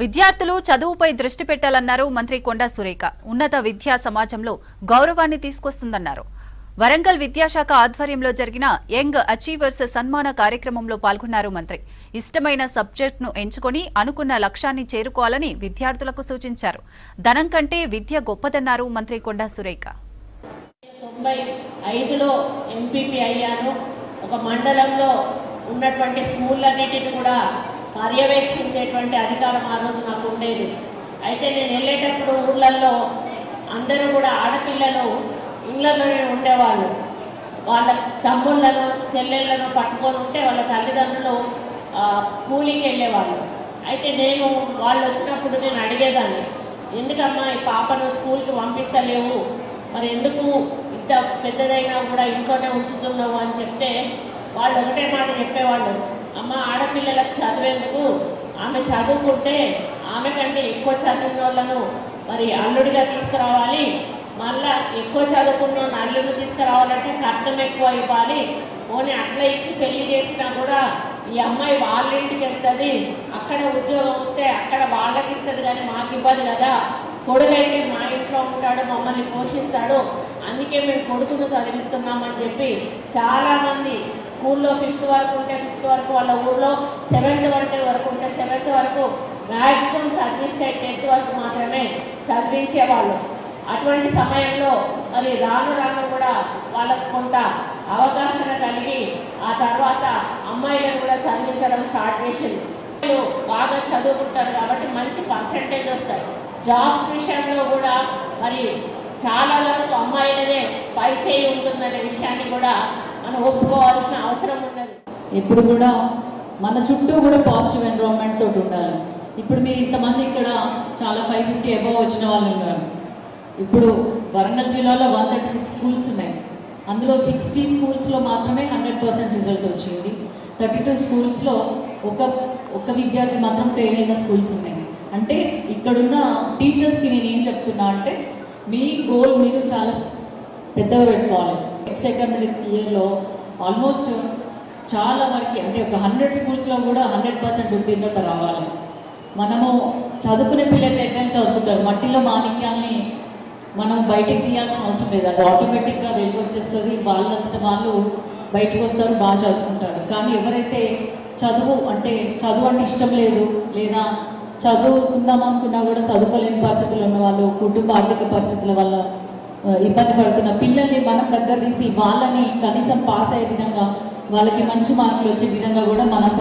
విద్యార్థులు చదువుపై దృష్టి పెట్టాలన్నారు మంత్రి కొండా సురేఖ. ఉన్నత విద్యా సమాజంలో గౌరవాన్ని తీసుకొస్తుందన్నారు. వరంగల్ విద్యాశాఖ ఆధ్వర్యంలో జరిగిన యంగ్ అచీవర్స్ సన్మాన కార్యక్రమంలో పాల్గొన్నారు మంత్రి. ఇష్టమైన సబ్జెక్టును ఎంచుకొని అనుకున్న లక్ష్యాన్ని చేరుకోవాలని విద్యార్థులకు సూచించారు. ధనం కంటే విద్య గొప్పదన్నారు మంత్రి కొండా సురేఖ. 95లో ఎంపీపీ అయ్యాను. ఒక మండలంలో ఉన్నటువంటి స్కూళ్ళన్నిటిని కూడా పర్యవేక్షించేటువంటి అధికారం ఆ రోజు నాకు ఉండేది. అయితే నేను వెళ్ళేటప్పుడు ఊళ్ళల్లో అందరూ కూడా ఆడపిల్లలు ఇళ్లలోనే ఉండేవాళ్ళు. వాళ్ళ తమ్ముళ్ళను చెల్లెళ్ళను పట్టుకొని ఉంటే వాళ్ళ తల్లిదండ్రులు కూలికి వెళ్ళేవాళ్ళు. అయితే నేను వాళ్ళు వచ్చినప్పుడు నేను అడిగేదాన్ని, ఎందుకమ్మా ఈ పాపను స్కూల్కి పంపిస్తలేవు, మరి ఎందుకు ఇంత పెద్దదైనా కూడా ఇంట్లోనే ఉంచుతున్నావు అని చెప్తే వాళ్ళు ఒకటే మాట చెప్పేవాళ్ళు, అమ్మ ఆడపిల్లలకు చదివేందుకు ఆమె చదువుకుంటే ఆమె కంటే ఎక్కువ చదివిన వాళ్ళను మరి అల్లుడిగా తీసుకురావాలి, మళ్ళా ఎక్కువ చదువుకున్న అల్లుడు తీసుకురావాలంటే కట్నం ఎక్కువ ఇవ్వాలి, పోనీ అట్లా ఇచ్చి పెళ్లి చేసినా కూడా ఈ అమ్మాయి వాళ్ళ ఇంటికి వెళ్తుంది, అక్కడ ఉద్యోగం వస్తే అక్కడ వాళ్ళకి ఇస్తుంది కానీ మాకు ఇవ్వదు కదా, కొడుకైతే మా ఇంట్లో ఉంటాడు మమ్మల్ని పోషిస్తాడు, అందుకే మేము కొడుకును చదివిస్తున్నామని చెప్పి చాలామంది స్కూల్లో 5th వరకు ఉంటే 5th వరకు, వాళ్ళ ఊళ్ళో 7th వరకు ఉంటే 7th వరకు మ్యాక్సిమం చదివిస్తే 10th వరకు మాత్రమే చదివించేవాళ్ళు. అటువంటి సమయంలో మరి రాను రాను కూడా వాళ్ళకు కొంత అవగాహన కలిగి ఆ తర్వాత అమ్మాయిలను కూడా చదివించడం స్టార్ట్ చేసింది. బాగా చదువుకుంటారు కాబట్టి మంచి పర్సెంటేజ్ వస్తాయి. జాబ్స్ విషయంలో కూడా మరి చాలా వరకు అమ్మాయిలదే పై చేయి ఉంటుందనే విషయాన్ని కూడా మనం ఒప్పుకోవాల్సిన అవసరం ఉన్నది. ఇప్పుడు కూడా మన చుట్టూ కూడా పాజిటివ్ ఎన్విరాన్మెంట్ తోటి ఉండాలి. ఇప్పుడు మీరు ఇంతమంది ఇక్కడ చాలా 550 అబవ్ వచ్చిన వాళ్ళు ఉన్నారు. ఇప్పుడు వరంగల్ జిల్లాలో 136 స్కూల్స్ ఉన్నాయి. అందులో 60 స్కూల్స్లో మాత్రమే 100% రిజల్ట్ వచ్చింది. 32 స్కూల్స్లో ఒక విద్యార్థి మాత్రం ఫెయిల్ అయిన స్కూల్స్ ఉన్నాయి. అంటే ఇక్కడున్న టీచర్స్కి నేను ఏం చెప్తున్నా అంటే, మీ గోల్ మీరు చాలా పెద్దగా పెట్టుకోవాలి. నెక్స్ట్ అకాడమిక్ ఇయర్లో ఆల్మోస్ట్ చాలా వరకు అంటే ఒక 100 స్కూల్స్లో కూడా 100% ఉత్తీర్ణత రావాలి. మనము చదువుకునే పిల్లలు ఎట్లయినా చదువుకుంటారు, మట్టిలో మాణిక్యాన్ని మనం బయటికి తీయాల్సిన అవసరం లేదు, అది ఆటోమేటిక్గా వెలుగు వచ్చేస్తుంది, వాళ్ళంతా వాళ్ళు బయటకు వస్తారు, బాగా చదువుకుంటారు. కానీ ఎవరైతే చదువు అంటే ఇష్టం లేదు, లేదా చదువుకుందాం అనుకున్నా కూడా చదువుకోలేని పరిస్థితులు ఉన్న వాళ్ళు, కుటుంబ ఆర్థిక పరిస్థితుల వల్ల ఇబ్బంది పడుతున్న పిల్లల్ని మనం దగ్గర తీసి వాళ్ళని కనీసం పాస్ అయ్యే విధంగా, వాళ్ళకి మంచి మార్కులు వచ్చే విధంగా కూడా మనం